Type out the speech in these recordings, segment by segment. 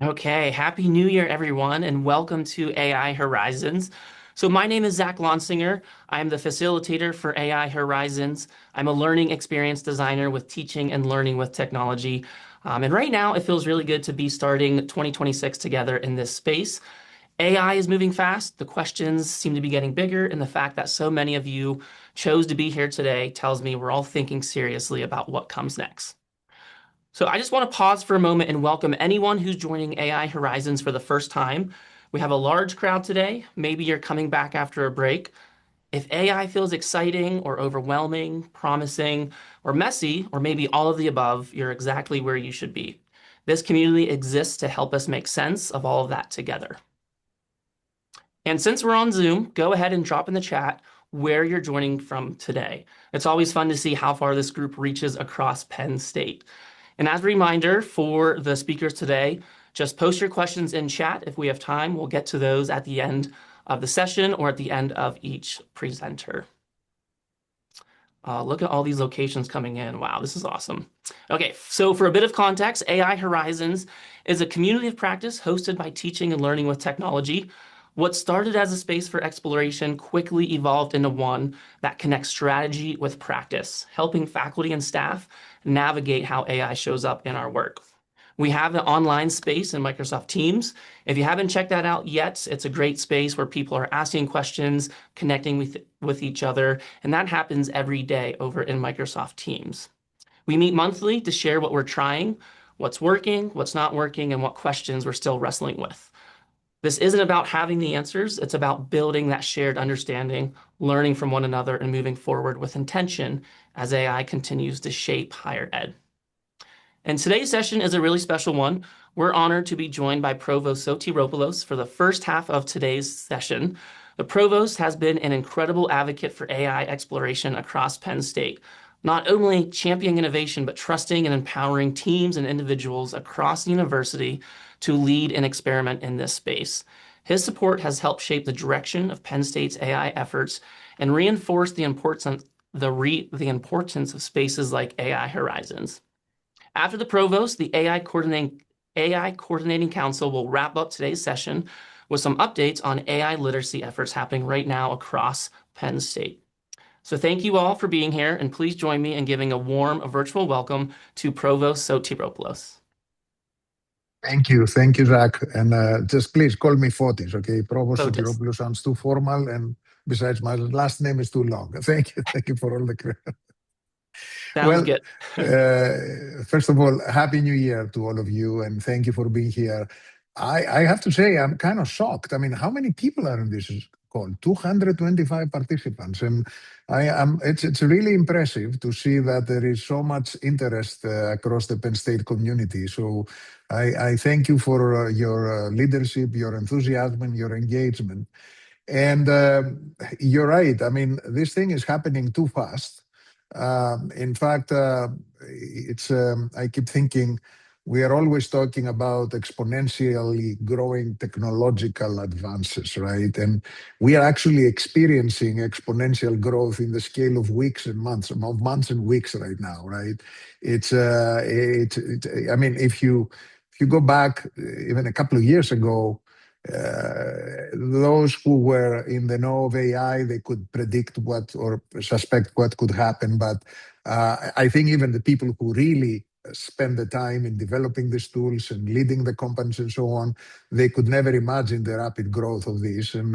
Okay, Happy New Year, everyone, and welcome to AI Horizons. So, my name is Zach Lonsinger. I'm the facilitator for AI Horizons. I'm a learning experience designer with teaching and learning with technology. And right now, it feels really good to be starting 2026 together in this space. AI is moving fast, the questions seem to be getting bigger, and the fact that so many of you chose to be here today tells me we're all thinking seriously about what comes next. So I just want to pause for a moment and welcome anyone who's joining AI Horizons for the first time. We have a large crowd today. Maybe you're coming back after a break. If AI feels exciting or overwhelming, promising, or messy, or maybe all of the above, you're exactly where you should be. This community exists to help us make sense of all of that together. And since we're on Zoom, go ahead and drop in the chat where you're joining from today. It's always fun to see how far this group reaches across Penn State. And as a reminder for the speakers today, just post your questions in chat. If we have time, we'll get to those at the end of the session or at the end of each presenter. Look at all these locations coming in. Wow, this is awesome. Okay, so for a bit of context, AI Horizons is a community of practice hosted by teaching and learning with technology. What started as a space for exploration quickly evolved into one that connects strategy with practice, helping faculty and staff navigate how AI shows up in our work. We have an online space in Microsoft Teams. If you haven't checked that out yet, it's a great space where people are asking questions, connecting with each other, and that happens every day over in Microsoft Teams. We meet monthly to share what we're trying, what's working, what's not working, and what questions we're still wrestling with. This isn't about having the answers, it's about building that shared understanding, learning from one another, and moving forward with intention as AI continues to shape higher ed. And today's session is a really special one. We're honored to be joined by Provost Sotiropoulos for the first half of today's session. The Provost has been an incredible advocate for AI exploration across Penn State, not only championing innovation, but trusting and empowering teams and individuals across the university to lead and experiment in this space. His support has helped shape the direction of Penn State's AI efforts and reinforce the importance of spaces like AI Horizons. After the provost, the AI Coordinating Council will wrap up today's session with some updates on AI literacy efforts happening right now across Penn State. So thank you all for being here, and please join me in giving a warm virtual welcome to Provost Sotiropoulos. Thank you, Zach. And just please call me Fotis, okay? Provost Sotiropoulos sounds too formal, and besides, my last name is too long. Thank you for all the credit. Sounds good. First of all, Happy New Year to all of you, and thank you for being here. I have to say, I'm kind of shocked. I mean, how many people are in this call? 225 participants, and it's really impressive to see that there is so much interest across the Penn State community. So I thank you for your leadership, your enthusiasm, and your engagement. And you're right. I mean, this thing is happening too fast. In fact, I keep thinking we are always talking about exponentially growing technological advances, right? And we are actually experiencing exponential growth in the scale of weeks and months, of months and weeks right now, right? I mean, if you go back even a couple of years ago, those who were in the know of AI, they could predict what or suspect what could happen. But I think even the people who really spend the time in developing these tools and leading the companies and so on, they could never imagine the rapid growth of this. And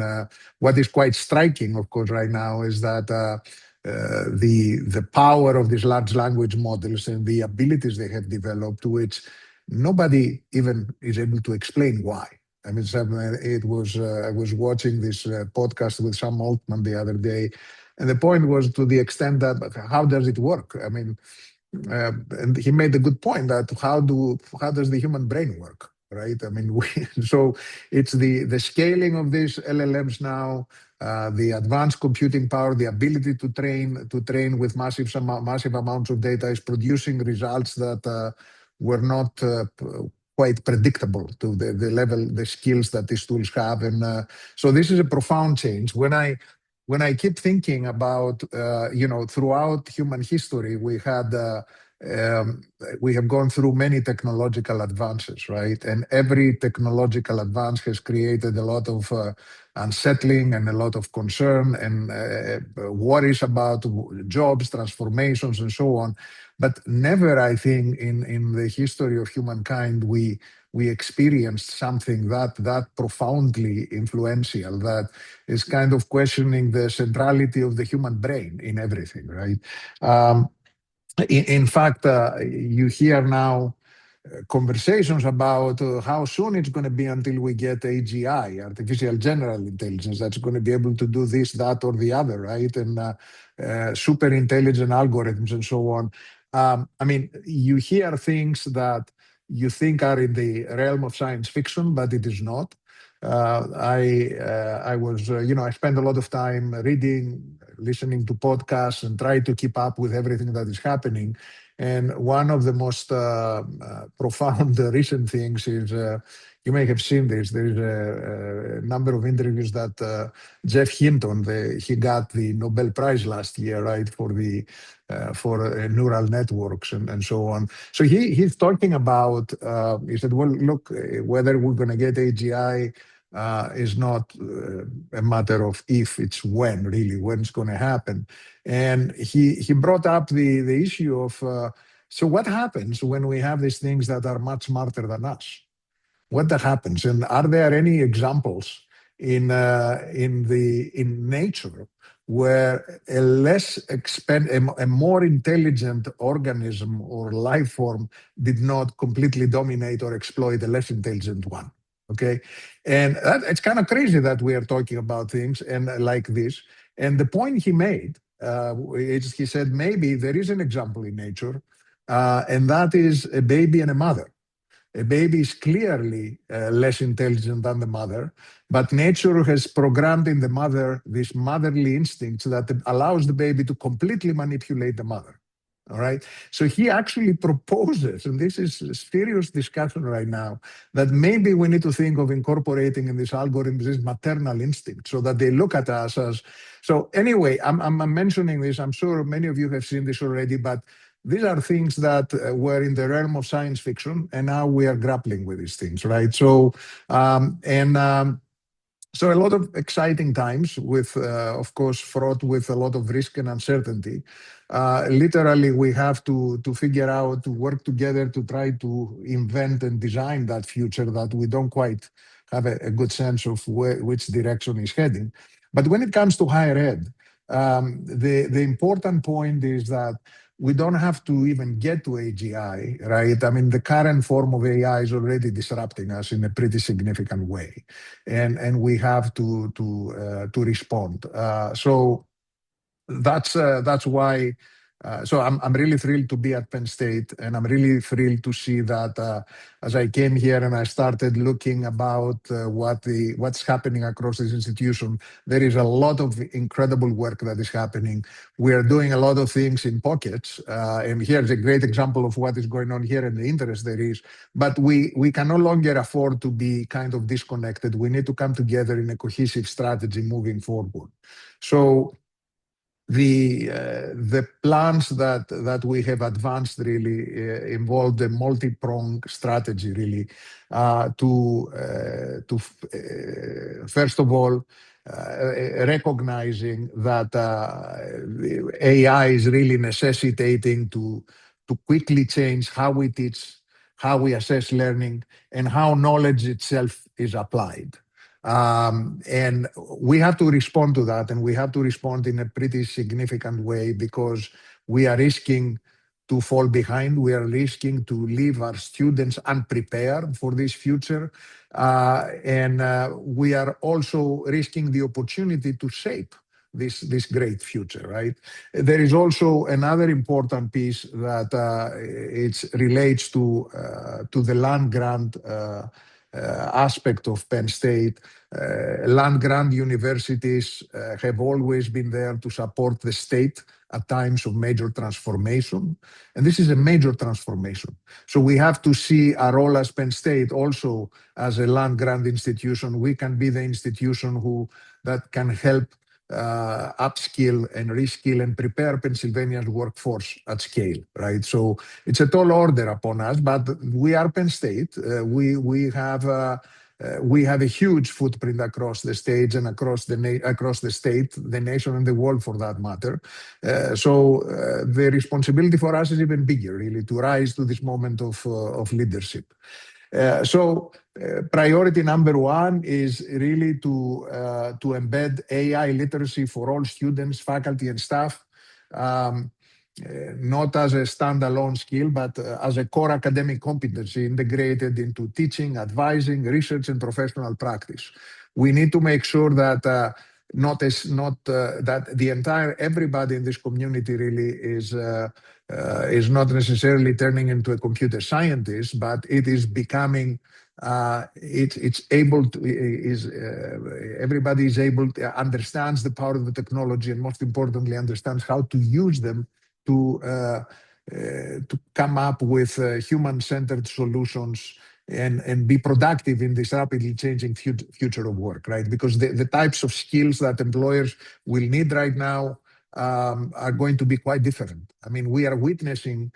what is quite striking, of course, right now is that the power of these large language models and the abilities they have developed, which nobody even is able to explain why. I mean, I was watching this podcast with Sam Altman the other day, and the point was to the extent that how does it work? I mean, and he made a good point that how does the human brain work, right? I mean, so it's the scaling of these LLMs now, the advanced computing power, the ability to train with massive amounts of data is producing results that were not quite predictable to the level, the skills that these tools have. And so this is a profound change. When I keep thinking about, throughout human history, we had um, we have gone through many technological advances, right? And every technological advance has created a lot of unsettling and a lot of concern and worries about jobs, transformations, and so on. But never, I think, in the history of humankind, we experienced something that profoundly influential, that is kind of questioning the centrality of the human brain in everything, right? In fact, you hear now conversations about how soon it's going to be until we get AGI, artificial general intelligence, that's going to be able to do this, that, or the other, right? And super intelligent algorithms and so on. I mean, you hear things that you think are in the realm of science fiction, but it is not. I was, I spent a lot of time reading, listening to podcasts, and try to keep up with everything that is happening. And one of the most profound recent things is, you may have seen this, there's a number of interviews that Jeff Hinton, he got the Nobel Prize last year, right, for neural networks and so on. So he's talking about, he said, well, look, whether we're going to get AGI is not a matter of if, it's when, really, when it's going to happen. And he brought up the issue of, so what happens when we have these things that are much smarter than us? What that happens? And are there any examples in nature where a more intelligent organism or life form did not completely dominate or exploit a less intelligent one? Okay, and it's kind of crazy that we are talking about things and like this. And the point he made, he said maybe there is an example in nature, and that is a baby and a mother. A baby is clearly less intelligent than the mother, but nature has programmed in the mother this motherly instinct that allows the baby to completely manipulate the mother. All right. So he actually proposes, and this is a serious discussion right now, that maybe we need to think of incorporating in this algorithm this maternal instinct so that they look at us as. So, anyway, I'm mentioning this. I'm sure many of you have seen this already, but these are things that were in the realm of science fiction, and now we are grappling with these things, right? So, so a lot of exciting times with, of course, fraught with a lot of risk and uncertainty. Literally, we have to figure out, to work together to try to invent and design that future that we don't quite have a good sense of which direction is heading. But when it comes to higher ed, the important point is that we don't have to even get to AGI, right? I mean, the current form of AI is already disrupting us in a pretty significant way, and we have to respond. So that's why. So I'm really thrilled to be at Penn State, and I'm really thrilled to see that as I came here and I started looking about what's happening across this institution, there is a lot of incredible work that is happening. We are doing a lot of things in pockets, and here's a great example of what is going on here and the interest there is. But we can no longer afford to be kind of disconnected. We need to come together in a cohesive strategy moving forward. So the plans that we have advanced really involved a multi-pronged strategy, really, to first of all recognizing that AI is really necessitating to quickly change how we teach, how we assess learning, and how knowledge itself is applied. And we have to respond to that, and we have to respond in a pretty significant way, because we are risking to fall behind. We are risking to leave our students unprepared for this future. And we are also risking the opportunity to shape this great future, right? There is also another important piece that it relates to the land grant aspect of Penn State. Land grant universities have always been there to support the state at times of major transformation. And this is a major transformation. So we have to see our role as Penn State also as a land grant institution. We can be the institution that can help upskill and reskill and prepare Pennsylvania's workforce at scale, right? So it's a tall order upon us, but we are Penn State. We have a huge footprint across the stage and across the state, the nation, and the world for that matter. So the responsibility for us is even bigger, really, to rise to this moment of leadership. Priority number one is really to embed AI literacy for all students, faculty, and staff. Not as a standalone skill, but as a core academic competency integrated into teaching, advising, research, and professional practice. We need to make sure that that the entire everybody in this community really is not necessarily turning into a computer scientist, but it is becoming everybody is able to understands the power of the technology, and most importantly understands how to use them to come up with human-centered solutions and be productive in this rapidly changing future of work, right? Because the types of skills that employers will need right now are going to be quite different. I mean, we are witnessing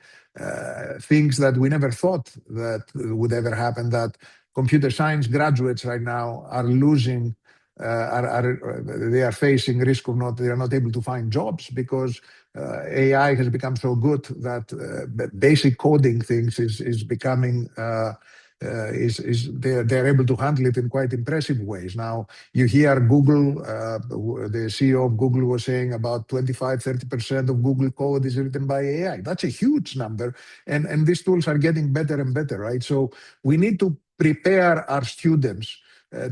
things that we never thought that would ever happen, that computer science graduates right now are losing they are facing risk of they are not able to find jobs because AI has become so good that basic coding things is becoming they're able to handle it in quite impressive ways. Now you hear Google, the CEO of Google was saying about 25-30% of Google code is written by AI. That's a huge number, and these tools are getting better and better, right? So we need to prepare our students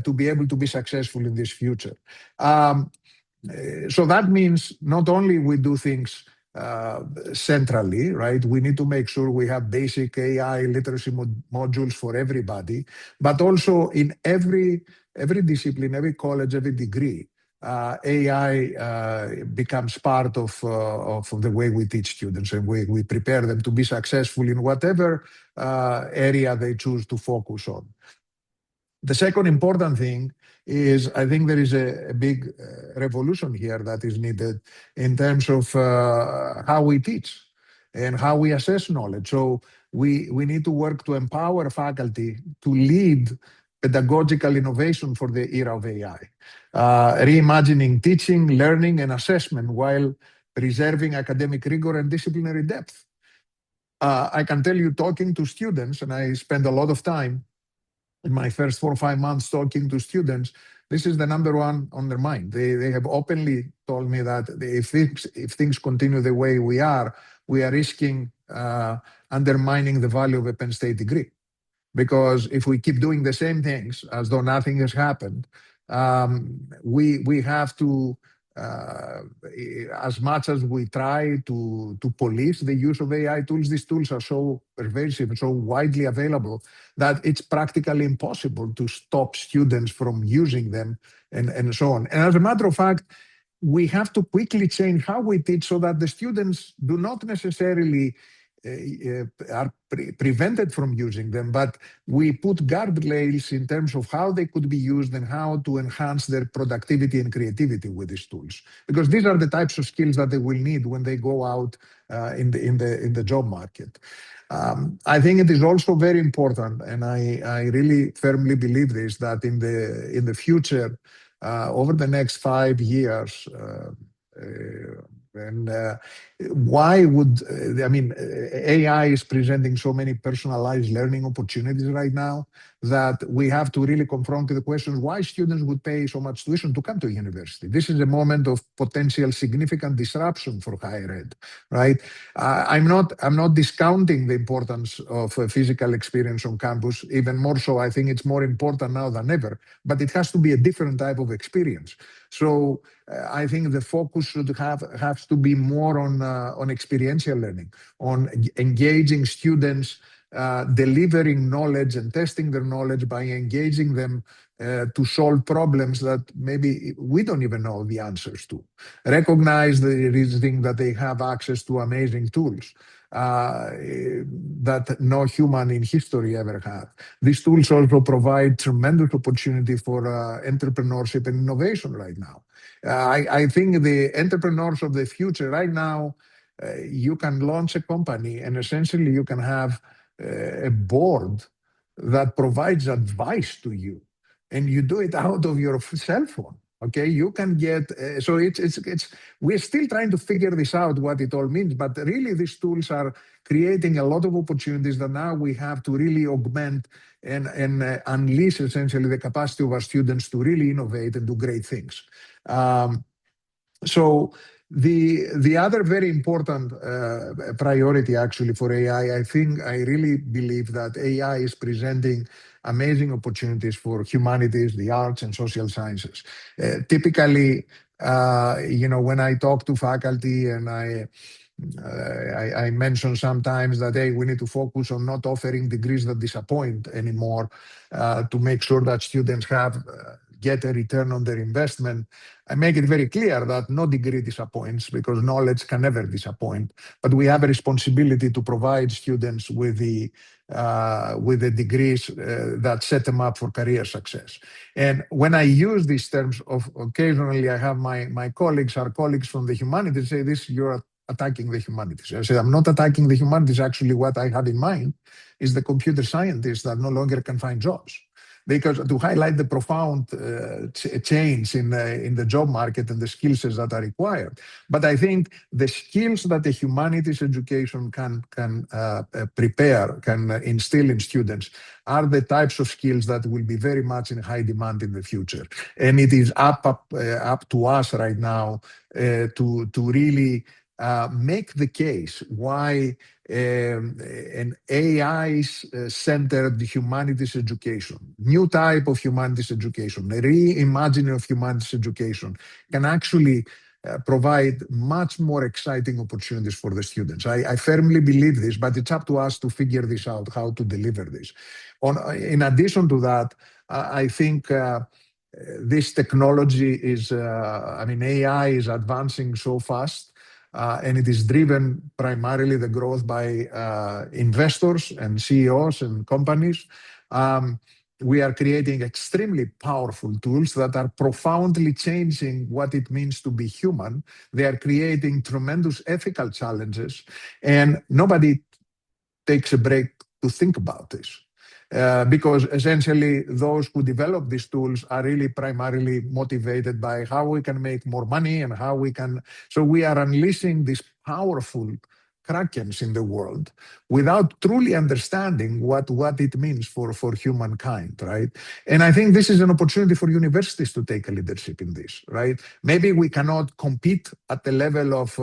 to be able to be successful in this future. So that means not only we do things centrally, right? We need to make sure we have basic AI literacy modules for everybody, but also in every discipline, every college, every degree, AI becomes part of the way we teach students and we prepare them to be successful in whatever area they choose to focus on. The second important thing is I think there is a big revolution here that is needed in terms of how we teach and how we assess knowledge. So we need to work to empower faculty to lead pedagogical innovation for the era of AI, reimagining teaching, learning, and assessment while preserving academic rigor and disciplinary depth. I can tell you, talking to students, and I spend a lot of time in my first 4 or 5 months talking to students, this is the number one on their mind. They have openly told me that if things continue the way we are risking undermining the value of a Penn State degree. Because if we keep doing the same things as though nothing has happened, we have to, as much as we try to police the use of AI tools, these tools are so pervasive and so widely available that it's practically impossible to stop students from using them and so on. And as a matter of fact, we have to quickly change how we teach so that the students do not necessarily are prevented from using them, but we put guardrails in terms of how they could be used and how to enhance their productivity and creativity with these tools. Because these are the types of skills that they will need when they go out in the job market. I think it is also very important, and I really firmly believe this, that in the future, over the next 5 years, and why would AI is presenting so many personalized learning opportunities right now that we have to really confront the question why students would pay so much tuition to come to university. This is a moment of potential significant disruption for higher ed, right? I'm not discounting the importance of a physical experience on campus. Even more so, I think it's more important now than ever, but it has to be a different type of experience. So I think the focus should have to be more on experiential learning, on engaging students, delivering knowledge and testing their knowledge by engaging them to solve problems that maybe we don't even know the answers to. Recognize the reasoning that they have access to amazing tools. that no human in history ever had. These tools also provide tremendous opportunity for entrepreneurship and innovation right now. I think the entrepreneurs of the future right now, you can launch a company and essentially you can have a board that provides advice to you, and you do it out of your cell phone. Okay, you can get so it's we're still trying to figure this out what it all means, but really these tools are creating a lot of opportunities that now we have to really augment and unleash essentially the capacity of our students to really innovate and do great things. So the other very important priority actually for AI, I think I really believe that AI is presenting amazing opportunities for humanities, the arts, and social sciences. Typically, when I talk to faculty and I mention sometimes that, hey, we need to focus on not offering degrees that disappoint anymore to make sure that students get a return on their investment. I make it very clear that no degree disappoints because knowledge can never disappoint. But we have a responsibility to provide students with the degrees that set them up for career success. And when I use these terms, occasionally I have our colleagues from the humanities say this, you're attacking the humanities. I said, I'm not attacking the humanities. Actually, what I have in mind is the computer scientists that no longer can find jobs. Because to highlight the profound change in the job market and the skill sets that are required. But I think the skills that the humanities education can prepare, can instill in students are the types of skills that will be very much in high demand in the future. And it is up to us right now to really make the case why an AI-centered humanities education, new type of humanities education, a reimagining of humanities education can actually provide much more exciting opportunities for the students. I firmly believe this, but it's up to us to figure this out, how to deliver this. In addition to that, I think this technology is, AI is advancing so fast. And it is driven primarily the growth by investors and CEOs and companies. We are creating extremely powerful tools that are profoundly changing what it means to be human. They are creating tremendous ethical challenges, and nobody takes a break to think about this. Because essentially those who develop these tools are really primarily motivated by how we can make more money and how we can. So we are unleashing these powerful krakens in the world without truly understanding what it means for humankind, right? And I think this is an opportunity for universities to take a leadership in this, right? Maybe we cannot compete at the level of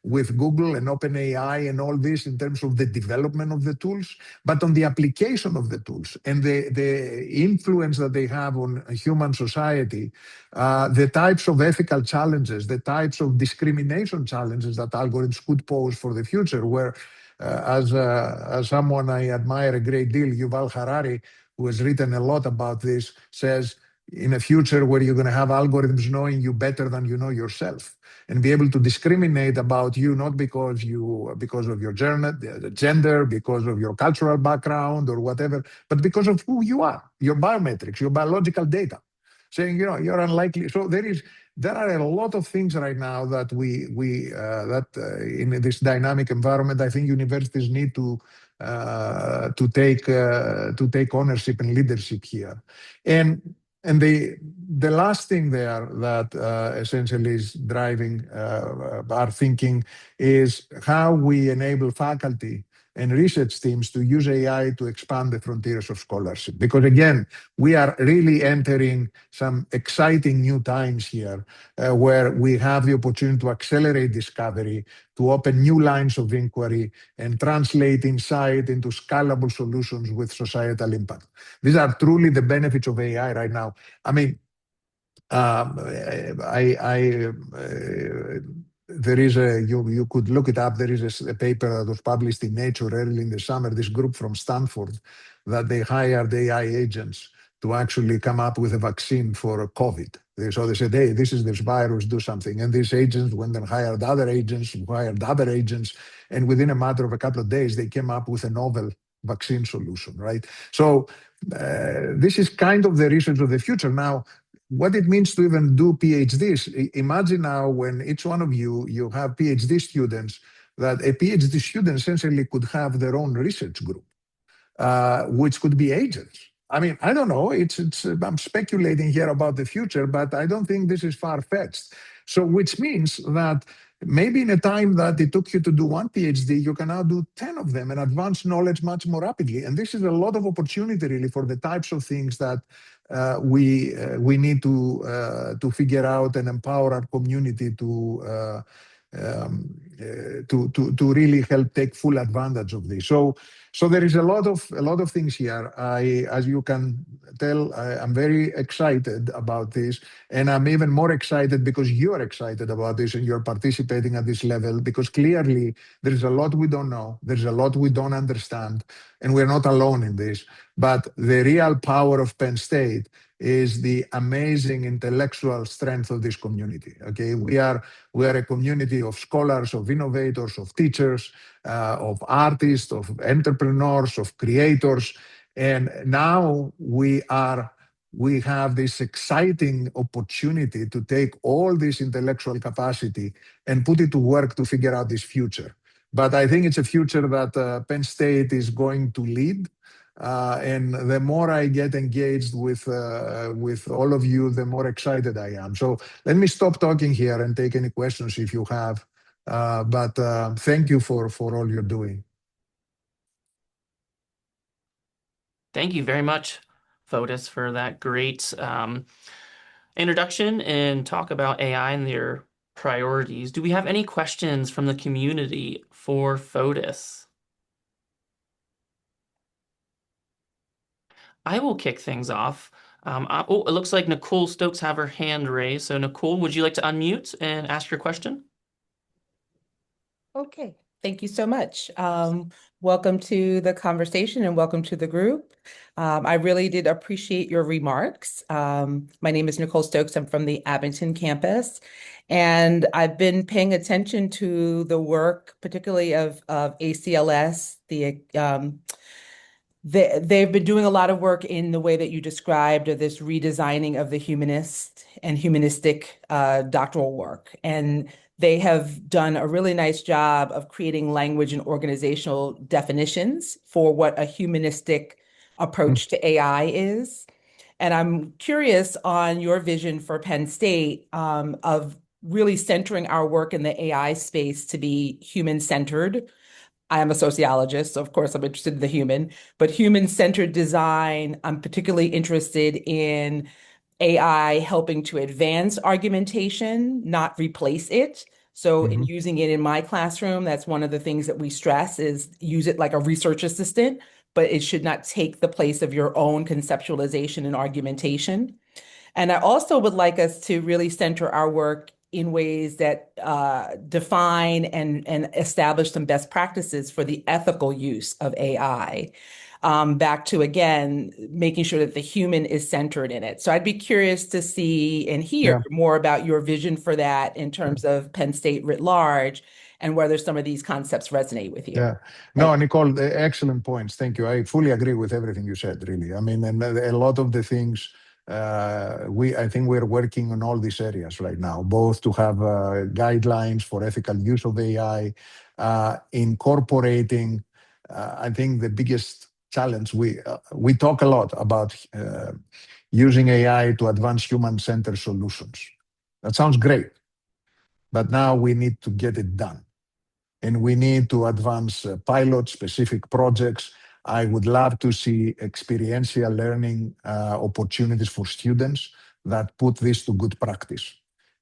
with Google and OpenAI and all this in terms of the development of the tools, but on the application of the tools and the influence that they have on human society, the types of ethical challenges, the types of discrimination challenges that algorithms could pose for the future, where as someone I admire a great deal, Yuval Harari, who has written a lot about this, says, in a future where you're going to have algorithms knowing you better than you know yourself and be able to discriminate about you, not because of your gender, because of your cultural background or whatever, but because of who you are, your biometrics, your biological data, saying, you're unlikely. So there are a lot of things right now that in this dynamic environment, I think universities need to take ownership and leadership here. And the last thing there that essentially is driving our thinking is how we enable faculty and research teams to use AI to expand the frontiers of scholarship. Because again, we are really entering some exciting new times here where we have the opportunity to accelerate discovery, to open new lines of inquiry, and translate insight into scalable solutions with societal impact. These are truly the benefits of AI right now. I mean, there is you could look it up. There is a paper that was published in Nature early in the summer. This group from Stanford that they hired AI agents to actually come up with a vaccine for COVID. So they said, hey, this is this virus, do something. And these agents went and hired other agents, who hired other agents. And within a matter of a couple of days, they came up with a novel vaccine solution, right? So this is kind of the research of the future. Now, what it means to even do PhDs, imagine now when each one of you have PhD students, that a PhD student essentially could have their own research group, which could be agents. I mean, I don't know. I'm speculating here about the future, but I don't think this is far-fetched. So, which means that maybe in a time that it took you to do one PhD, you can now do 10 of them and advance knowledge much more rapidly. And this is a lot of opportunity, really, for the types of things that we need to figure out and empower our community to really help take full advantage of this. So there is a lot of things here. As you can tell, I'm very excited about this, and I'm even more excited because you're excited about this and you're participating at this level. Because clearly there is a lot we don't know, there's a lot we don't understand, and we're not alone in this. But the real power of Penn State is the amazing intellectual strength of this community. Okay, we are a community of scholars, of innovators, of teachers, of artists, of entrepreneurs, of creators. And now we have this exciting opportunity to take all this intellectual capacity and put it to work to figure out this future. But I think it's a future that Penn State is going to lead. And the more I get engaged with all of you, the more excited I am. So let me stop talking here and take any questions if you have. But thank you for all you're doing. Thank you very much, Fotis, for that great introduction and talk about AI and their priorities. Do we have any questions from the community for Fotis? I will kick things off. It looks like Nicole Stokes have her hand raised. So Nicole, would you like to unmute and ask your question? Okay, thank you so much. Welcome to the conversation and welcome to the group. I really did appreciate your remarks. My name is Nicole Stokes. I'm from the Abington campus, and I've been paying attention to the work, particularly of ACLS, they've been doing a lot of work in the way that you described of this redesigning of the humanist and humanistic doctoral work. And they have done a really nice job of creating language and organizational definitions for what a humanistic approach to AI is. And I'm curious on your vision for Penn State of really centering our work in the AI space to be human-centered. I am a sociologist, so of course I'm interested in the human, but human-centered design, I'm particularly interested in AI helping to advance argumentation, not replace it. So in using it in my classroom, that's one of the things that we stress is use it like a research assistant, but it should not take the place of your own conceptualization and argumentation. And I also would like us to really center our work in ways that define and establish some best practices for the ethical use of AI. Back to, again, making sure that the human is centered in it. So I'd be curious to see and hear more about your vision for that in terms of Penn State writ large and whether some of these concepts resonate with you. Yeah. No, Nicole, excellent points. Thank you. I fully agree with everything you said, really. I mean, and a lot of the things I think we're working on all these areas right now, both to have guidelines for ethical use of AI, incorporating. I think the biggest challenge we talk a lot about using AI to advance human-centered solutions. That sounds great, but now we need to get it done, and we need to advance pilot-specific projects. I would love to see experiential learning opportunities for students that put this to good practice.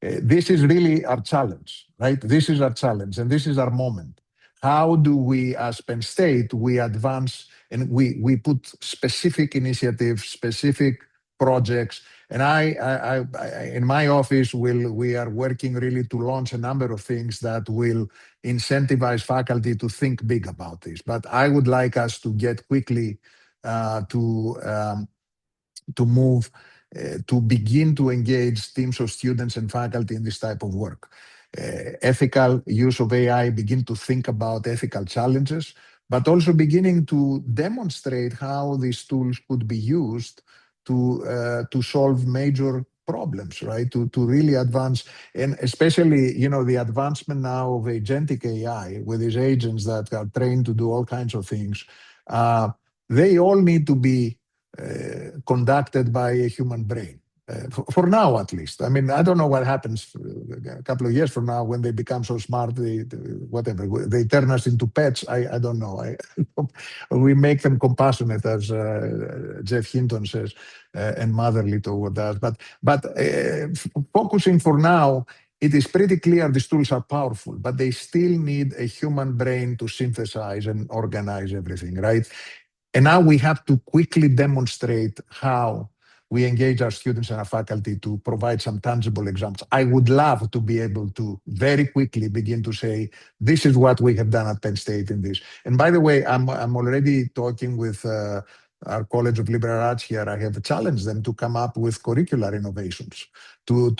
This is really our challenge, right? This is our challenge, and this is our moment. How do we, as Penn State, we advance and we put specific initiatives, specific projects? And I in my office, we are working really to launch a number of things that will incentivize faculty to think big about this. But I would like us to get quickly to move to begin to engage teams of students and faculty in this type of work. Ethical use of AI, begin to think about ethical challenges, but also beginning to demonstrate how these tools could be used to solve major problems, right? To really advance, and especially, the advancement now of agentic AI with these agents that are trained to do all kinds of things. They all need to be conducted by a human brain. For now, at least. I mean, I don't know what happens a couple of years from now when they become so smart, whatever, they turn us into pets. I don't know. We make them compassionate, as Jeff Hinton says, and motherly toward us. But focusing for now, it is pretty clear these tools are powerful, but they still need a human brain to synthesize and organize everything, right? And now we have to quickly demonstrate how we engage our students and our faculty to provide some tangible examples. I would love to be able to very quickly begin to say, this is what we have done at Penn State in this. And by the way, I'm already talking with our College of Liberal Arts here. I have challenged them to come up with curricular innovations to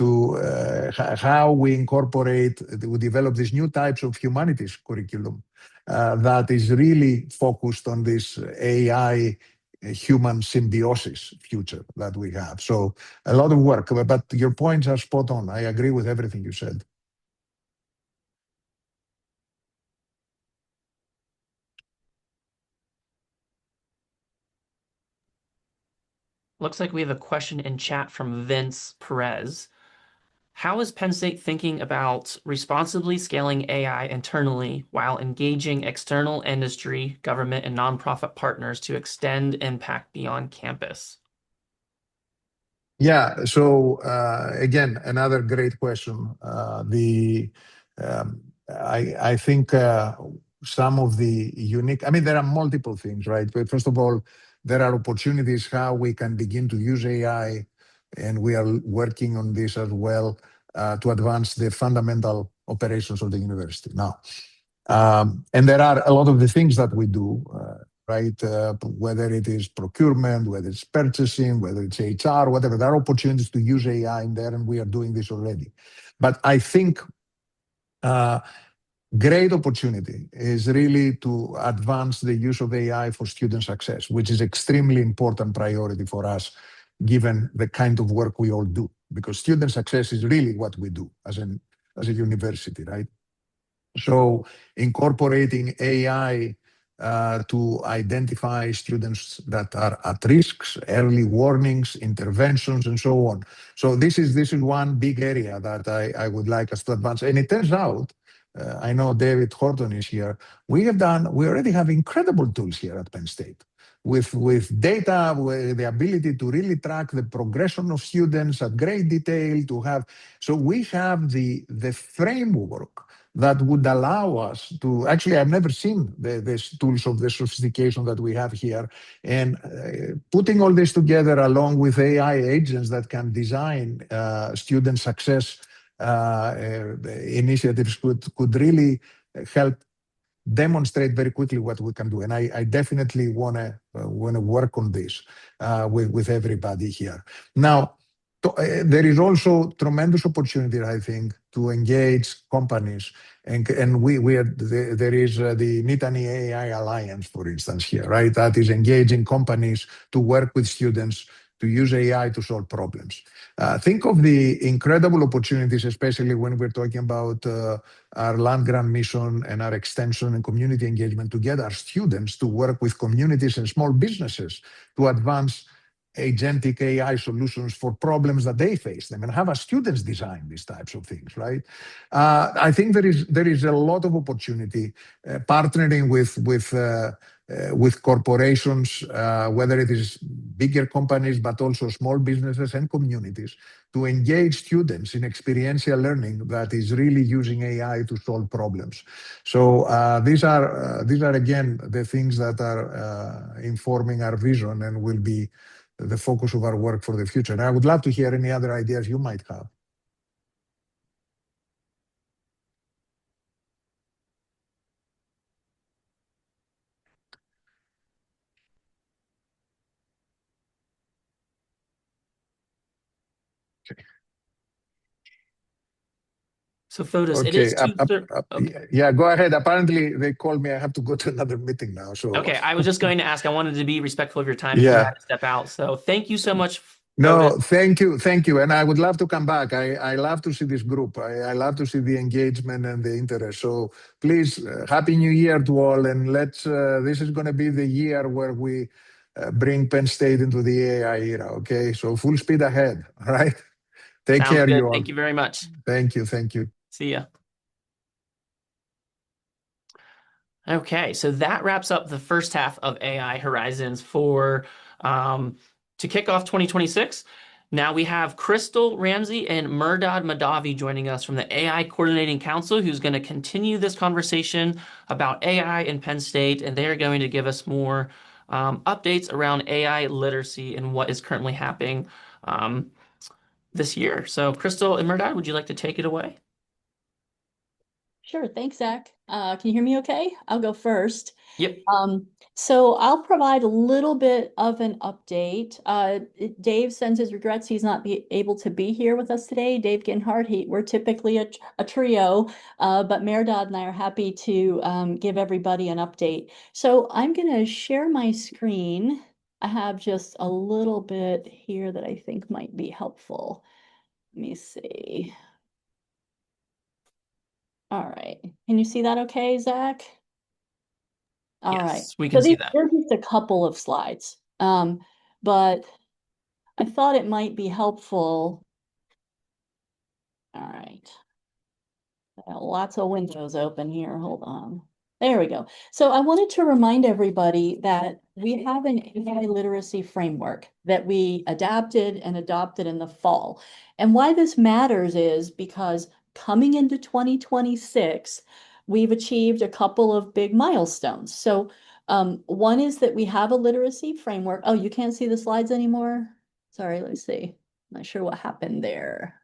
how we incorporate, we develop these new types of humanities curriculum that is really focused on this AI human symbiosis future that we have. So a lot of work, but your points are spot on. I agree with everything you said. Looks like we have a question in chat from Vince Perez. How is Penn State thinking about responsibly scaling AI internally while engaging external industry, government, and nonprofit partners to extend impact beyond campus? Yeah. So again, another great question. I think some of the unique. I mean, there are multiple things, right? But first of all, there are opportunities how we can begin to use AI, and we are working on this as well to advance the fundamental operations of the university now. And there are a lot of the things that we do. Right? Whether it is procurement, whether it's purchasing, whether it's HR, whatever, there are opportunities to use AI in there, and we are doing this already. But I think great opportunity is really to advance the use of AI for student success, which is extremely important priority for us, given the kind of work we all do, because student success is really what we do as a university, right? So incorporating AI to identify students that are at risks, early warnings, interventions, and so on. So this is one big area that I would like us to advance. And it turns out, I know David Horton is here. We already have incredible tools here at Penn State with data, with the ability to really track the progression of students at great detail. So we have the framework that would allow us to actually, I've never seen these tools of the sophistication that we have here. And putting all this together along with AI agents that can design student success initiatives could really help demonstrate very quickly what we can do. And I definitely want to work on this with everybody here. Now, there is also tremendous opportunity, I think, to engage companies. And there is the Nittany AI Alliance, for instance, here, right? That is engaging companies to work with students to use AI to solve problems. Think of the incredible opportunities, especially when we're talking about our land grant mission and our extension and community engagement to get our students to work with communities and small businesses to advance agentic AI solutions for problems that they face them, and have our students design these types of things, right? I think there is a lot of opportunity partnering with corporations, whether it is bigger companies, but also small businesses and communities, to engage students in experiential learning that is really using AI to solve problems. So these are again the things that are informing our vision and will be the focus of our work for the future. And I would love to hear any other ideas you might have. So Fotis, it Okay. is 2:30. Okay. Yeah, go ahead. Apparently, they called me. I have to go to another meeting now. So, Okay, I was just going to ask. I wanted to be respectful of your time if you yeah. had to step out. So thank you so much, Fotis. No, thank you. Thank you. And I would love to come back. I love to see this group. I love to see the engagement and the interest. So please, Happy New Year to all. And this is going to be the year where we bring Penn State into the AI era. Okay. So full speed ahead. All right. Take Sounds care, good. you all. Thank you very much. Thank you. Thank you. See ya. Okay, so that wraps up the first half of AI Horizons for to kick off 2026. Now we have Crystal Ramsey and Murdad Madavi joining us from the AI Coordinating Council, who's going to continue this conversation about AI in Penn State, and they are going to give us more updates around AI literacy and what is currently happening this year. So, Crystal and Murdad, would you like to take it away? Sure. Thanks, Zach. Can you hear me okay? I'll go first. Yep. So I'll provide a little bit of an update. Dave sends his regrets he's not able to be here with us today. Dave Ginhart, we're typically a trio, but Mehrdad and I are happy to give everybody an update. So I'm going to share my screen. I have just a little bit here that I think might be helpful. Let me see. All right. Can you see that okay, Zach? All right. Yes, we So can see that. there's just a couple of slides. But I thought it might be helpful. All right. Lots of windows open here. Hold on. There we go. So I wanted to remind everybody that we have an AI literacy framework that we adapted and adopted in the fall. And why this matters is because coming into 2026, we've achieved a couple of big milestones. So one is that we have a literacy framework. Oh, you can't see the slides anymore? Sorry, let's see. Not sure what happened there.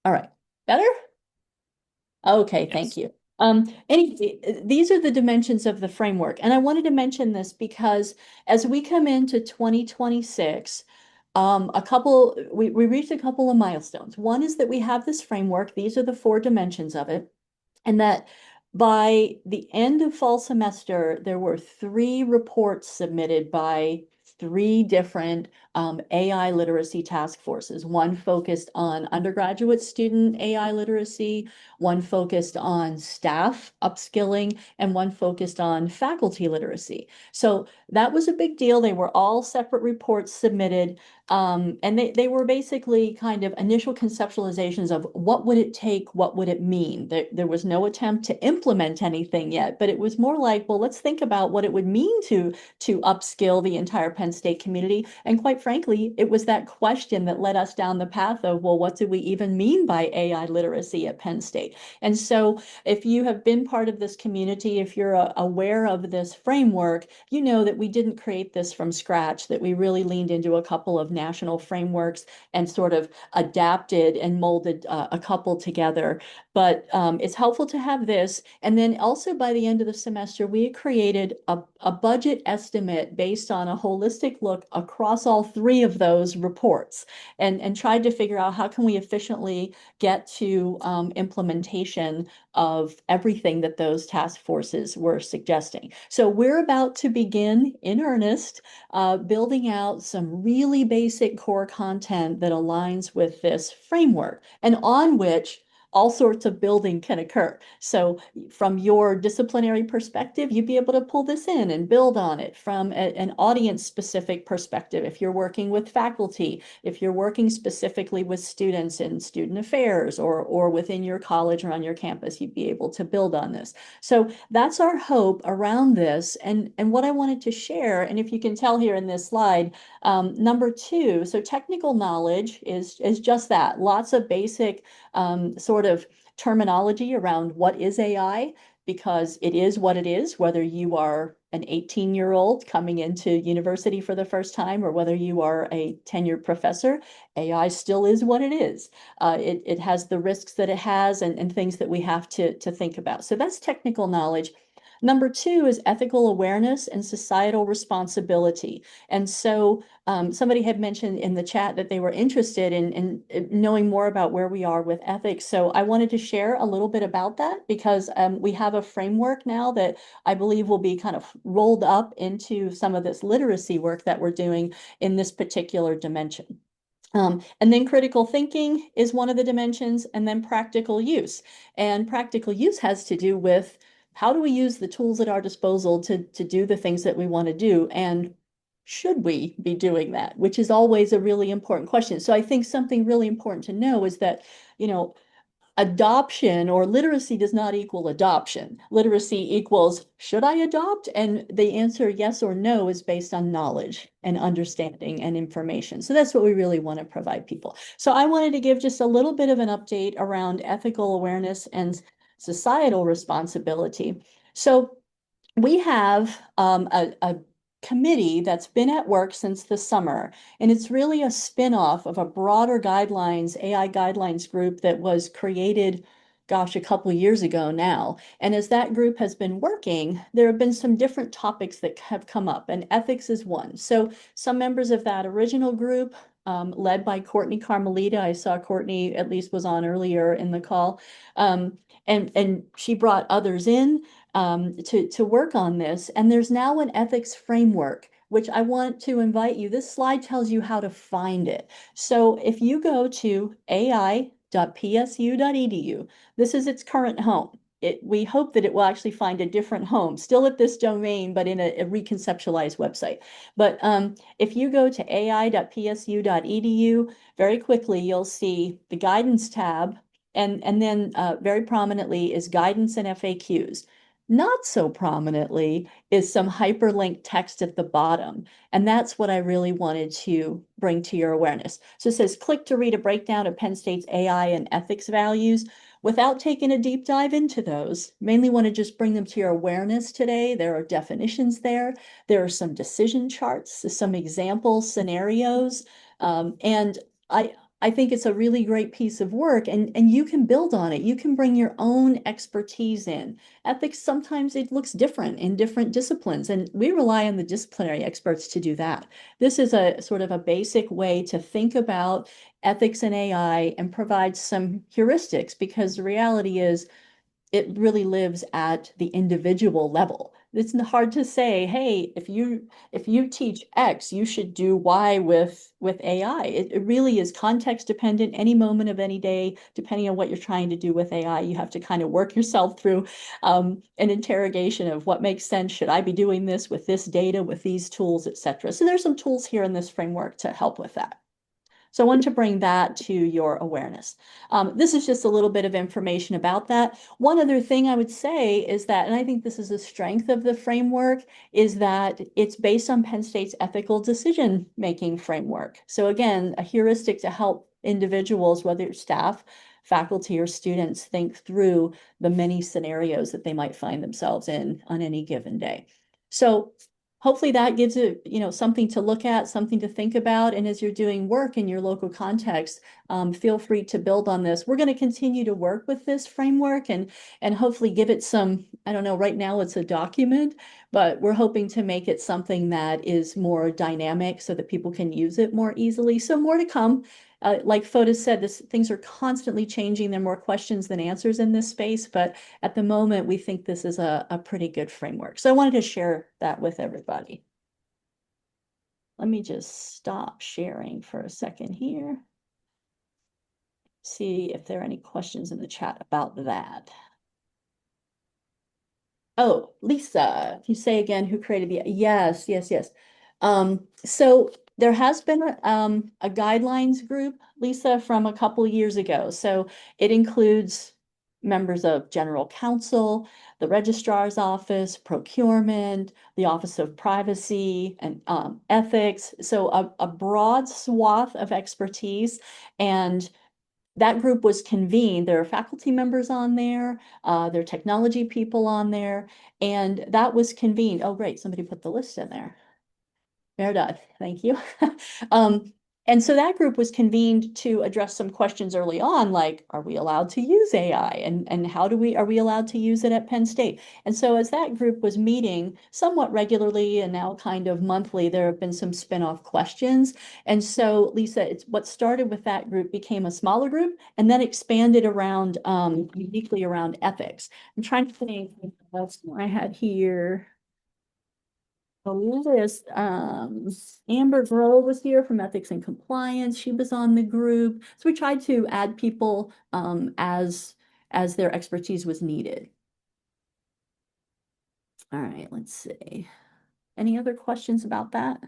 All right, better? Okay, thank you. Anyway, these are the dimensions of the framework. And I wanted to mention this because as we come into 2026, we reached a couple of milestones. One is that we have this framework. These are the 4 dimensions of it. And that by the end of fall semester, there were 3 reports submitted by 3 different AI literacy task forces. One focused on undergraduate student AI literacy, one focused on staff upskilling, and one focused on faculty literacy. So that was a big deal. They were all separate reports submitted. And they were basically kind of initial conceptualizations of what would it take, what would it mean. There was no attempt to implement anything yet, but it was more like, well, let's think about what it would mean to upskill the entire Penn State community. And quite frankly, it was that question that led us down the path of, well, what do we even mean by AI literacy at Penn State? And so if you have been part of this community, if you're aware of this framework, you know that we didn't create this from scratch, that we really leaned into a couple of national frameworks and sort of adapted and molded a couple together. But it's helpful to have this. And then also by the end of the semester, we created a budget estimate based on a holistic look across all 3 of those reports and tried to figure out how can we efficiently get to implementation of everything that those task forces were suggesting. So we're about to begin in earnest building out some really basic core content that aligns with this framework and on which all sorts of building can occur. So from your disciplinary perspective, you'd be able to pull this in and build on it from an audience specific perspective. If you're working with faculty, if you're working specifically with students in student affairs or within your college or on your campus, you'd be able to build on this. So that's our hope around this. And what I wanted to share, and if you can tell here in this slide, number 2, so technical knowledge is just that, lots of basic sort of terminology around what is AI, because it is what it is, whether you are an 18-year-old coming into university for the first time or whether you are a tenured professor, AI still is what it is. It has the risks that it has and things that we have to think about. So that's technical knowledge. Number two is ethical awareness and societal responsibility. And so somebody had mentioned in the chat that they were interested in knowing more about where we are with ethics. So I wanted to share a little bit about that because we have a framework now that I believe will be kind of rolled up into some of this literacy work that we're doing in this particular dimension. And then critical thinking is one of the dimensions, and then practical use. And practical use has to do with how do we use the tools at our disposal to do the things that we want to do? And should we be doing that? Which is always a really important question. So I think something really important to know is that, you know, adoption or literacy does not equal adoption. Literacy equals, should I adopt? And the answer yes or no is based on knowledge and understanding and information. So that's what we really want to provide people. So I wanted to give just a little bit of an update around ethical awareness and societal responsibility. So we have a committee that's been at work since the summer, and it's really a spin-off of a broader guidelines, AI guidelines group that was created, gosh, a couple years ago now. And as that group has been working, there have been some different topics that have come up, and ethics is one. So some members of that original group, led by Courtney Carmelita, I saw Courtney at least was on earlier in the call, and she brought others in to work on this. And there's now an ethics framework, which I want to invite you. This slide tells you how to find it. So if you go to ai.psu.edu, this is its current home. We hope that it will actually find a different home, still at this domain, but in a reconceptualized website. But if you go to ai.psu.edu, very quickly you'll see the guidance tab, and then very prominently is guidance and FAQs. Not so prominently is some hyperlinked text at the bottom. And that's what I really wanted to bring to your awareness. So it says, click to read a breakdown of Penn State's AI and ethics values. Without taking a deep dive into those, mainly want to just bring them to your awareness today. There are definitions there. There are some decision charts, some example scenarios. And I think it's a really great piece of work, and you can build on it. You can bring your own expertise in. Ethics, sometimes it looks different in different disciplines, and we rely on the disciplinary experts to do that. This is a sort of a basic way to think about ethics and AI and provide some heuristics, because the reality is it really lives at the individual level. It's hard to say, hey, if you teach X, you should do Y with AI. It really is context dependent, any moment of any day, depending on what you're trying to do with AI. You have to kind of work yourself through an interrogation of what makes sense. Should I be doing this with this data, with these tools, etc. So there's some tools here in this framework to help with that. So I wanted to bring that to your awareness. This is just a little bit of information about that. One other thing I would say is that, and I think this is a strength of the framework, is that it's based on Penn State's ethical decision-making framework. So again, a heuristic to help individuals, whether it's staff, faculty, or students, think through the many scenarios that they might find themselves in on any given day. So hopefully that gives it, something to look at, something to think about. And as you're doing work in your local context, feel free to build on this. We're going to continue to work with this framework and hopefully give it some, I don't know, right now it's a document, but we're hoping to make it something that is more dynamic so that people can use it more easily. So more to come. Like Fotis said, things are constantly changing. There are more questions than answers in this space, but at the moment, we think this is a pretty good framework. So I wanted to share that with everybody. Let me just stop sharing for a second here. See if there are any questions in the chat about that. Oh, Lisa, if you say again who created the, yes. So there has been a guidelines group, Lisa, from a couple years ago. So it includes members of general counsel, the registrar's office, procurement, the Office of Privacy and ethics. So a broad swath of expertise. And that group was convened. There are faculty members on there, there are technology people on there, and that was convened. Oh, great, somebody put the list in there. Meredith, thank you. And so that group was convened to address some questions early on, like, are we allowed to use AI? And how are we allowed to use it at Penn State? And so as that group was meeting somewhat regularly and now kind of monthly, there have been some spin-off questions. And so, Lisa, it's what started with that group became a smaller group and then expanded around, uniquely around ethics. I'm trying to think what else I had here. Oh, there's Amber Grove was here from Ethics and Compliance. She was on the group. So we tried to add people as their expertise was needed. All right, let's see. Any other questions about that?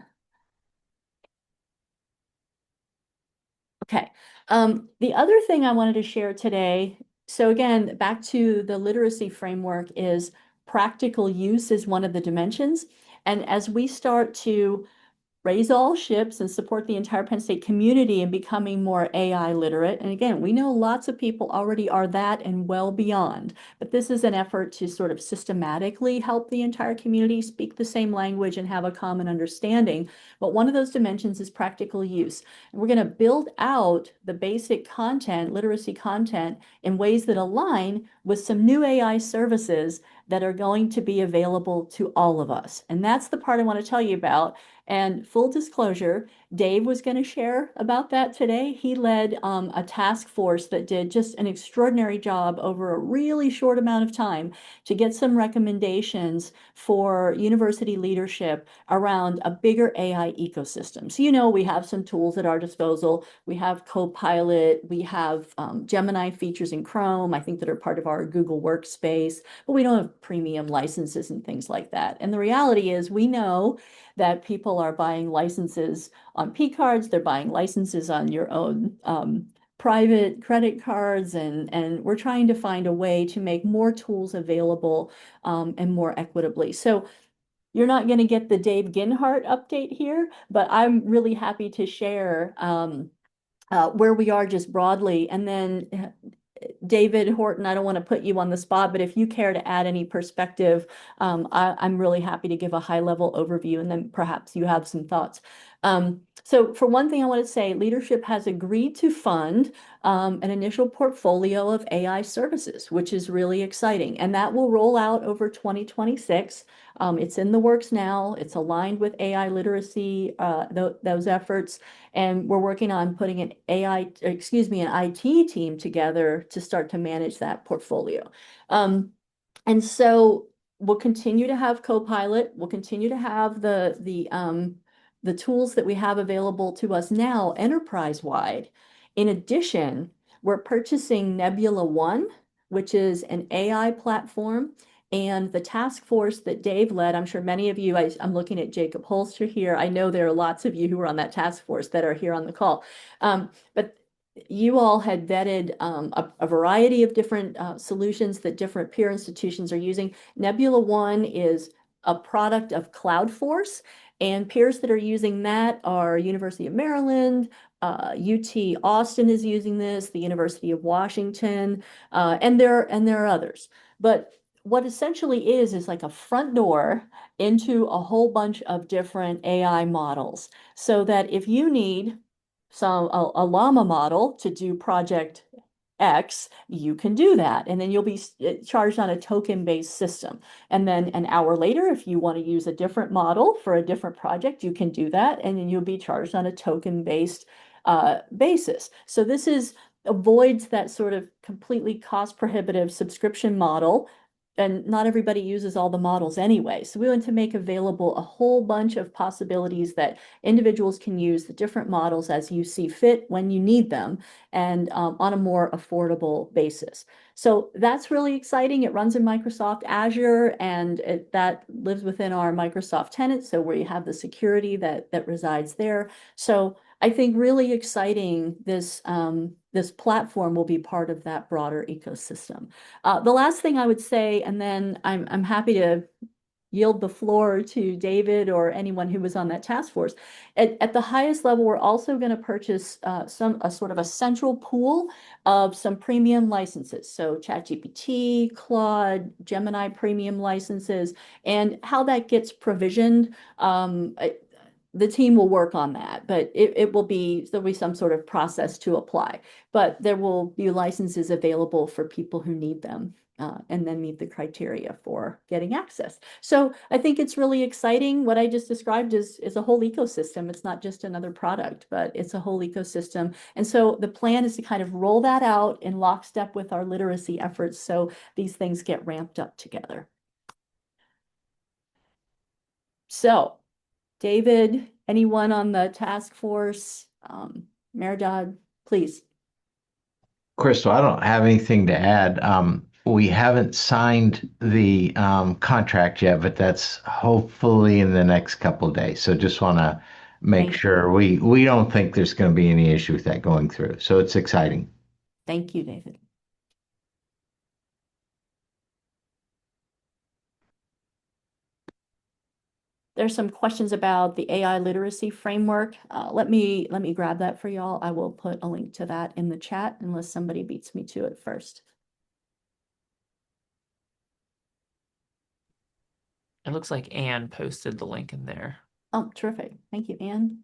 Okay. The other thing I wanted to share today, so again, back to the literacy framework, is practical use is one of the dimensions. And as we start to raise all ships and support the entire Penn State community in becoming more AI literate. And again, we know lots of people already are that and well beyond, but this is an effort to sort of systematically help the entire community speak the same language and have a common understanding. But one of those dimensions is practical use. And we're going to build out the basic content, literacy content, in ways that align with some new AI services that are going to be available to all of us. And that's the part I want to tell you about. And full disclosure, Dave was going to share about that today. He led a task force that did just an extraordinary job over a really short amount of time to get some recommendations for university leadership around a bigger AI ecosystem. So, you know, we have some tools at our disposal. We have Copilot, we have Gemini features in Chrome, I think that are part of our Google Workspace, but we don't have premium licenses and things like that. And the reality is we know that people are buying licenses on P cards, they're buying licenses on your own private credit cards, and we're trying to find a way to make more tools available and more equitably. So you're not going to get the Dave Ginhart update here, but I'm really happy to share where we are just broadly. And then David Horton, I don't want to put you on the spot, but if you care to add any perspective, I'm really happy to give a high-level overview, and then perhaps you have some thoughts. So for one thing, I want to say leadership has agreed to fund an initial portfolio of AI services, which is really exciting. And that will roll out over 2026. It's in the works now. It's aligned with AI literacy, those efforts. And we're working on putting an an IT team together to start to manage that portfolio. And so we'll continue to have Copilot. We'll continue to have the tools that we have available to us now enterprise-wide. In addition, we're purchasing Nebula One, which is an AI platform. And the task force that Dave led, I'm sure many of you, I'm looking at Jacob Holster here. I know there are lots of you who are on that task force that are here on the call. But you all had vetted a variety of different solutions that different peer institutions are using. Nebula One is a product of CloudForce, and peers that are using that are University of Maryland, UT Austin is using this, the University of Washington, and there are others. But what essentially is like a front door into a whole bunch of different AI models, so that if you need a llama model to do project X, you can do that. And then you'll be charged on a token-based system. And then an hour later, if you want to use a different model for a different project, you can do that. And then you'll be charged on a token-based basis. So this avoids that sort of completely cost prohibitive subscription model, and not everybody uses all the models anyway. So we want to make available a whole bunch of possibilities that individuals can use the different models as you see fit when you need them, and on a more affordable basis. So that's really exciting. It runs in Microsoft Azure, and that lives within our Microsoft tenant, so where you have the security that resides there. So I think really exciting, this platform will be part of that broader ecosystem. The last thing I would say, and then I'm happy to yield the floor to David or anyone who was on that task force. At the highest level, we're also going to purchase a sort of a central pool of some premium licenses. So ChatGPT, Claude, Gemini premium licenses, and how that gets provisioned. the team will work on that, but there'll be some sort of process to apply. But there will be licenses available for people who need them. And then meet the criteria for getting access. So I think it's really exciting. What I just described is a whole ecosystem. It's not just another product, but it's a whole ecosystem. And so the plan is to kind of roll that out in lockstep with our literacy efforts so these things get ramped up together. So, David, anyone on the task force? Mehrdad, please. Crystal, I don't have anything to add. We haven't signed the contract yet, but that's hopefully in the next couple of days. So just want to make Thank sure we don't think there's going to be any issue with that going through. So it's exciting. Thank you, David. There's some questions about the AI literacy framework. Let me grab that for y'all. I will put a link to that in the chat unless somebody beats me to it first. It looks like Anne posted the link in there. Oh, terrific. Thank you, Anne.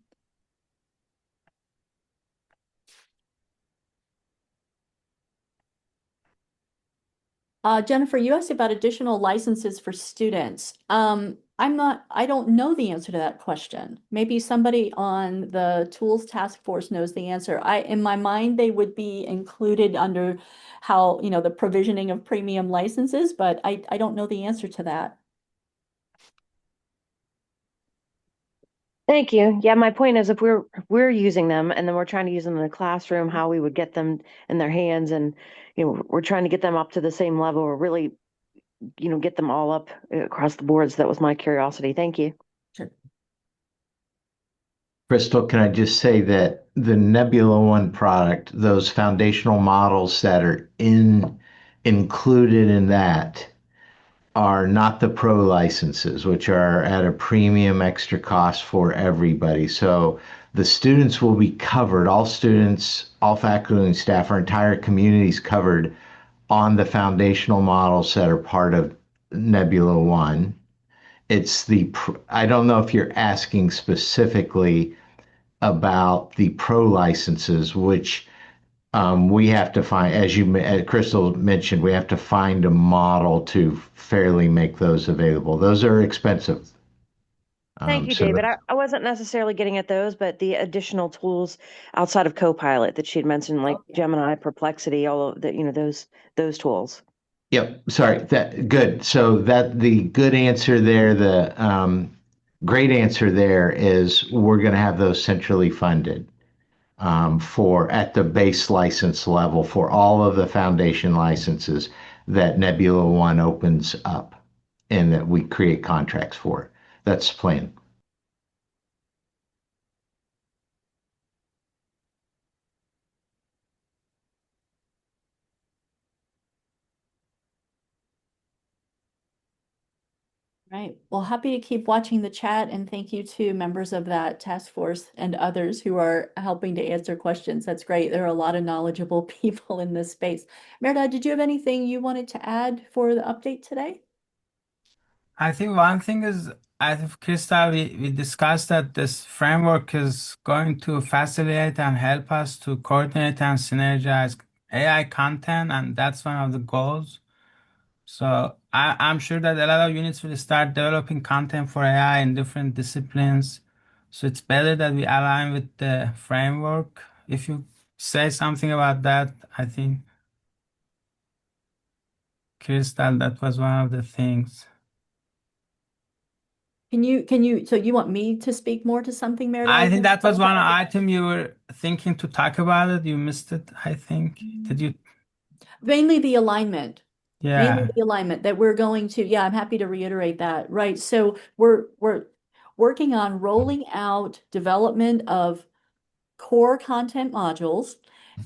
Jennifer, you asked about additional licenses for students. I don't know the answer to that question. Maybe somebody on the tools task force knows the answer. In my mind, they would be included under how, the provisioning of premium licenses, but I don't know the answer to that. Thank you. Yeah, my point is if we're using them and then we're trying to use them in the classroom, how we would get them in their hands, and we're trying to get them up to the same level, or really, get them all up across the board. So that was my curiosity. Thank you. Sure. Crystal, can I just say that the Nebula One product, those foundational models that are included in that are not the pro licenses, which are at a premium extra cost for everybody. So the students will be covered, all students, all faculty and staff, our entire community is covered on the foundational models that are part of Nebula One. I don't know if you're asking specifically about the pro licenses, which we have to find, as Crystal mentioned, we have to find a model to fairly make those available. Those are expensive. Thank you, So David. I wasn't necessarily getting at those, but the additional tools outside of Copilot that she'd mentioned, like yeah. Gemini, Perplexity, all of the, those tools. Yep. Sorry. That good. So the good answer there, the great answer there is we're going to have those centrally funded for at the base license level for all of the foundation licenses that Nebula One opens up and that we create contracts for. That's the plan. Right. Well, happy to keep watching the chat, and thank you to members of that task force and others who are helping to answer questions. That's great. There are a lot of knowledgeable people in this space. Mehrdad, did you have anything you wanted to add for the update today? I think one thing is, I think, Krista, we discussed that this framework is going to facilitate and help us to coordinate and synergize AI content, and that's one of the goals. So I'm sure that a lot of units will start developing content for AI in different disciplines. So it's better that we align with the framework. If you say something about that, I think, Crystal, that was one of the things. So you want me to speak more to something, Mehrdad? I think that was one item you were thinking to talk about it. You missed it, I think. Did you? Mainly the alignment. Yeah. Mainly the alignment that we're going to, yeah, I'm happy to reiterate that. Right. So we're working on rolling out development of core content modules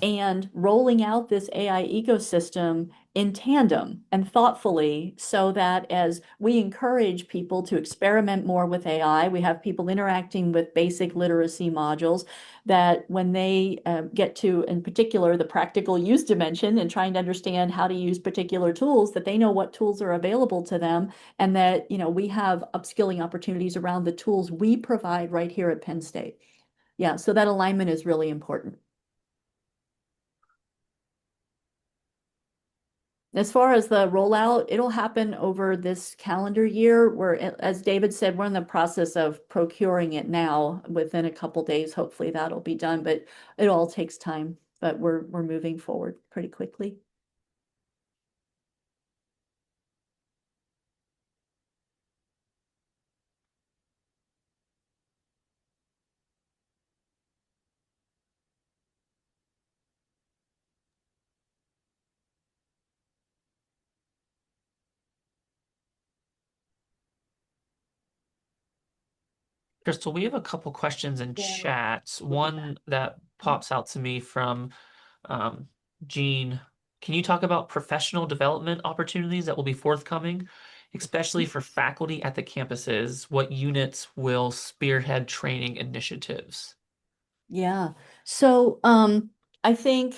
and rolling out this AI ecosystem in tandem and thoughtfully so that as we encourage people to experiment more with AI, we have people interacting with basic literacy modules, that when they get to, in particular, the practical use dimension and trying to understand how to use particular tools, that they know what tools are available to them, and that, we have upskilling opportunities around the tools we provide right here at Penn State. Yeah, so that alignment is really important. As far as the rollout, it'll happen over this calendar year. As David said, we're in the process of procuring it now. Within a couple days, hopefully that'll be done, but it all takes time. But we're moving forward pretty quickly. Crystal, we have a couple questions in Yeah. chats. One that pops out to me from Jean. Can you talk about professional development opportunities that will be forthcoming, especially for faculty at the campuses? What units will spearhead training initiatives? Yeah. So I think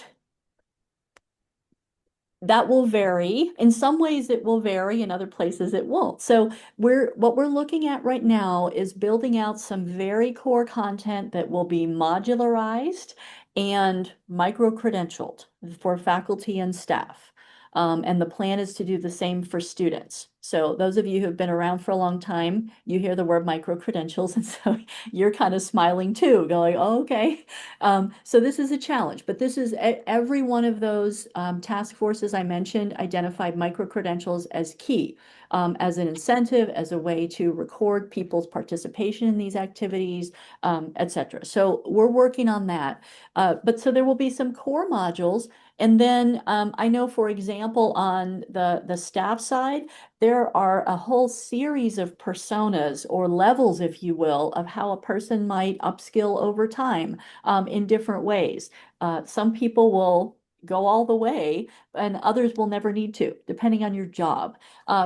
that will vary. In some ways it will vary, in other places it won't. So what we're looking at right now is building out some very core content that will be modularized and micro-credentialed for faculty and staff. And the plan is to do the same for students. So those of you who have been around for a long time, you hear the word micro-credentials, and so you're kind of smiling too, going, oh, okay. So this is a challenge, but this is every one of those task forces I mentioned identified micro-credentials as key, as an incentive, as a way to record people's participation in these activities, et cetera. So we're working on that. But so there will be some core modules. And then I know, for example, on the staff side, there are a whole series of personas or levels, if you will, of how a person might upskill over time in different ways. Some people will go all the way, and others will never need to, depending on your job.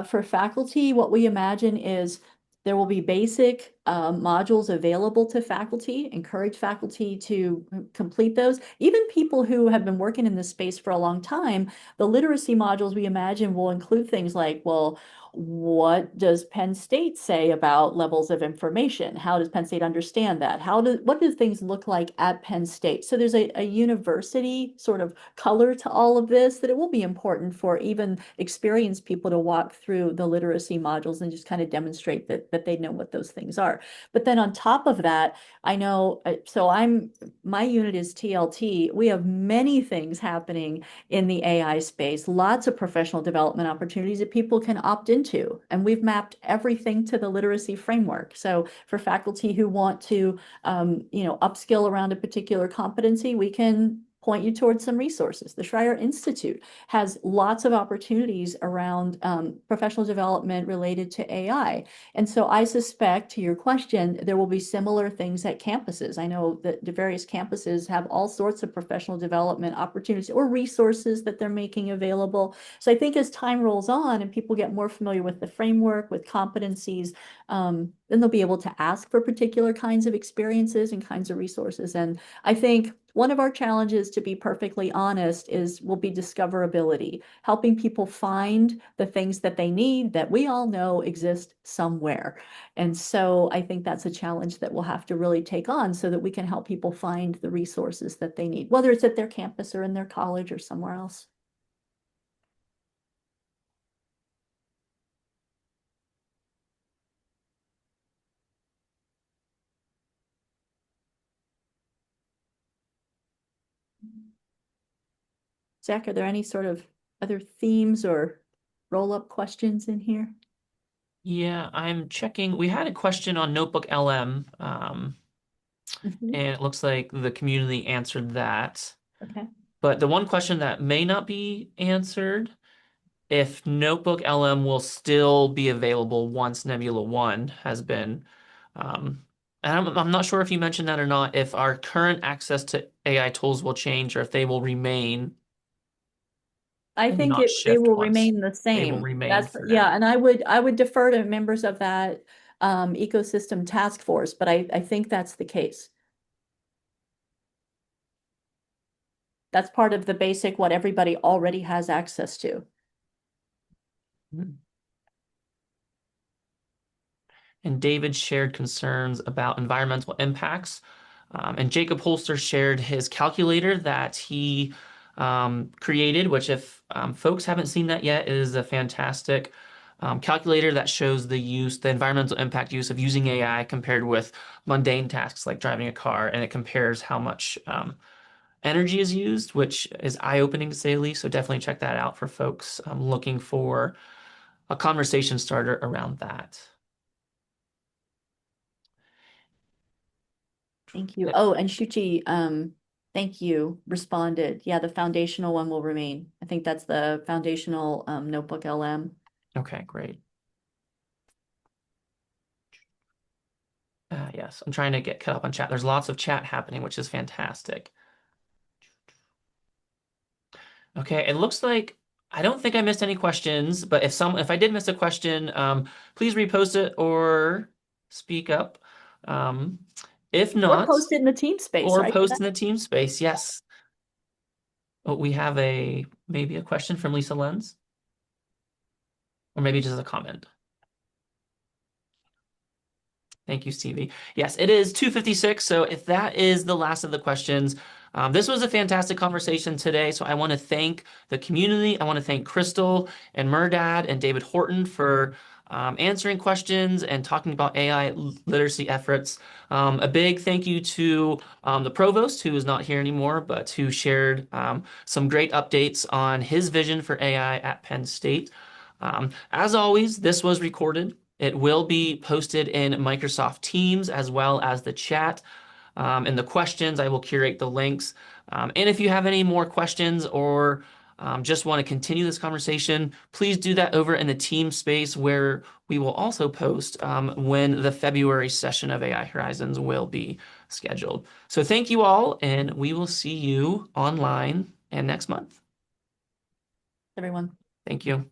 For faculty, what we imagine is there will be basic modules available to faculty, encourage faculty to complete those. Even people who have been working in this space for a long time, the literacy modules we imagine will include things like, well, what does Penn State say about levels of information? How does Penn State understand that? What do things look like at Penn State? So there's a university sort of color to all of this, that it will be important for even experienced people to walk through the literacy modules and just kind of demonstrate that they know what those things are. But then on top of that, I know, my unit is TLT. We have many things happening in the AI space, lots of professional development opportunities that people can opt into. And we've mapped everything to the literacy framework. So for faculty who want to, upskill around a particular competency, we can point you towards some resources. The Schreier Institute has lots of opportunities around professional development related to AI. And so I suspect, to your question, there will be similar things at campuses. I know that the various campuses have all sorts of professional development opportunities or resources that they're making available. So I think as time rolls on and people get more familiar with the framework, with competencies, then they'll be able to ask for particular kinds of experiences and kinds of resources. And I think one of our challenges, to be perfectly honest, will be discoverability, helping people find the things that they need that we all know exist somewhere. And so I think that's a challenge that we'll have to really take on so that we can help people find the resources that they need, whether it's at their campus or in their college or somewhere else. Zach, are there any sort of other themes or roll-up questions in here? Yeah, I'm checking. We had a question on Notebook LM, Mhm. and it looks like the community answered that. Okay. But the one question that may not be answered, if Notebook LM will still be available once Nebula 1 has been, and I'm not sure if you mentioned that or not, if our current access to AI tools will change or if they will remain. I Maybe think not they shift will once. remain the They will same. remain for Yeah, now. and I would defer to members of that ecosystem task force, but I think that's the case. That's part of the basic, what everybody already has access to. And David shared concerns about environmental impacts. And Jacob Holster shared his calculator that he created, which if folks haven't seen that yet, is a fantastic calculator that shows the environmental impact use of using AI compared with mundane tasks like driving a car, and it compares how much energy is used, which is eye-opening to say the least. So definitely check that out for folks looking for a conversation starter around that. Thank you. Oh, and Shuchi, thank you, responded. Yeah, the foundational one will remain. I think that's the foundational notebook LM. Okay, great. Yes, I'm trying to get caught up on chat. There's lots of chat happening, which is fantastic. Okay, it looks like I don't think I missed any questions, but if I did miss a question, please repost it or speak up. If Or not, post it in the team space, or right? post in the team space. Yes. Oh, we have maybe a question from Lisa Lenz, or maybe just a comment. Thank you, Stevie. Yes, it is 2:56. So if that is the last of the questions, this was a fantastic conversation today. So I want to thank the community. I want to thank Crystal and Murdad and David Horton for answering questions and talking about AI literacy efforts. A big thank you to the provost, who is not here anymore, but who shared some great updates on his vision for AI at Penn State. As always, this was recorded. It will be posted in Microsoft Teams as well as the chat. And the questions, I will curate the links. And if you have any more questions or just want to continue this conversation, please do that over in the team space, where we will also post when the February session of AI Horizons will be scheduled. So thank you all, and we will see you online and next month. Everyone. Thank you.